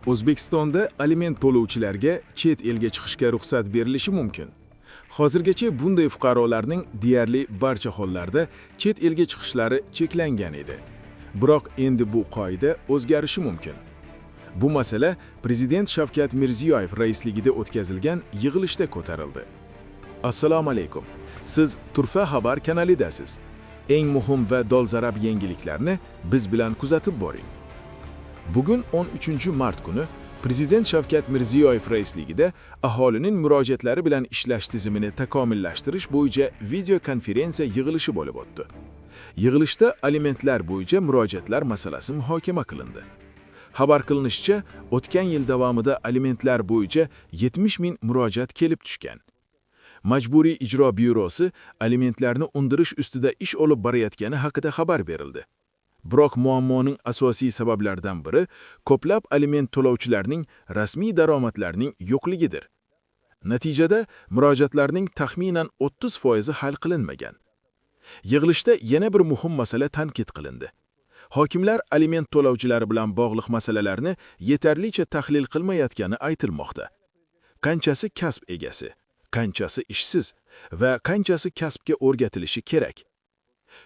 O'zbekistonda aliment to'lovchilarga chet elga chiqishga ruxsat berilishi mumkin. Hozirgacha bunday fuqarolarning deyarli barcha hollarda chet elga chiqishlari cheklangan edi. Biroq endi bu qoida o'zgarishi mumkin. Bu masala Prezident Shavkat Mirziyoyev raisligida o'tkazilgan yig'ilishda ko'tarildi. Assalomu alaykum. Siz Turfa xabar kanalidasiz. Eng muhim va dolzarb yangiliklarni biz bilan kuzatib boring. Bugun 13 mart kuni Prezident Shavkat Mirziyoyev raisligida aholining murojaatlari bilan ishlash tizimini takomillashtirish bo'yicha video konferensiya yig'ilishi bo'lib o'tdi. Yig'ilishda alimentlar bo'yicha murojaatlar masalasi muhokama qilindi. Xabar qilinishicha, o'tgan yil davomida alimentlar bo'yicha 70 ming murojaat kelib tushgan. Majburiy ijro byurosi alimentlarni undirish ustida ish olib borayotgani haqida xabar berildi. Biroq muammoning asosiy sabablaridan biri ko'plab aliment to'lovchilarning rasmiy daromadlarining yo'qligidir. Natijada murojaatlarning taxminan 30% hal qilinmagan. Yig'ilishda yana bir muhim masala tanqid qilindi. Hokimlar aliment to'lovchilari bilan bog'liq masalalarni yetarlicha tahlil qilmayotgani aytilmoqda. Qanchasi kasb egasi, qanchasi ishsiz va qanchasi kasbga o'rgatilishi kerak.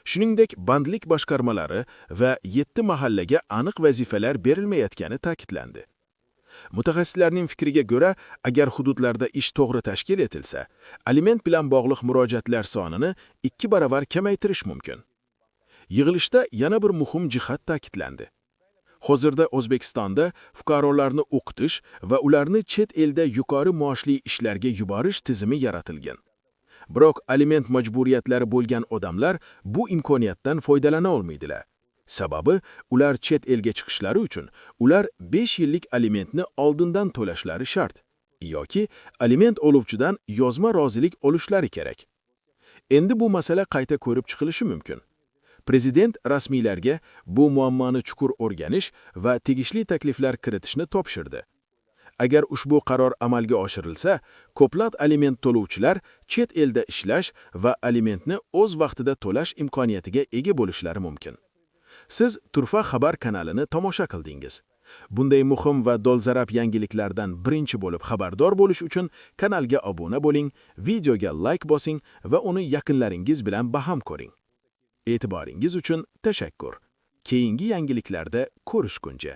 Shuningdek, bandlik boshqarmalari va 7 mahallaga aniq vazifalar berilmayotgani ta'kidlandi. Mutaxassislarning fikriga ko'ra, agar hududlarda ish to'g'ri tashkil etilsa, aliment bilan bog'liq murojaatlar sonini 2 baravar kamaytirish mumkin. Yig'ilishda yana bir muhim jihat ta'kidlandi. Hozirda O'zbekistonda fuqarolarni o'qitish va ularni chet elda yuqori maoshli ishlarga yuborish tizimi yaratilgan. Biroq aliment majburiyatlari bo'lgan odamlar bu imkoniyatdan foydalana olmaydilar. Sababi, ular chet elga chiqishlari uchun ular 5 yillik alimentni oldindan to'lashlari shart yoki aliment oluvchidan yozma rozilik olishlari kerak. Endi bu masala qayta ko'rib chiqilishi mumkin. Prezident rasmiylarga bu muammoni chuqur o'rganish va tegishli takliflar kiritishni topshirdi. Agar ushbu qaror amalga oshirilsa, ko'plab aliment to'lovchilar chet elda ishlash va alimentni o'z vaqtida to'lash imkoniyatiga ega bo'lishlari mumkin. Siz Turfa xabar kanalini tomosha qildingiz. Bunday muhim va dolzarb yangiliklardan birinchi bo'lib xabardor bo'lish uchun kanalga obuna bo'ling, videoga like bosing va uni yaqinlaringiz bilan baham ko'ring. E'tiboringiz uchun tashakkur. Keyingi yangiliklarda ko'rishguncha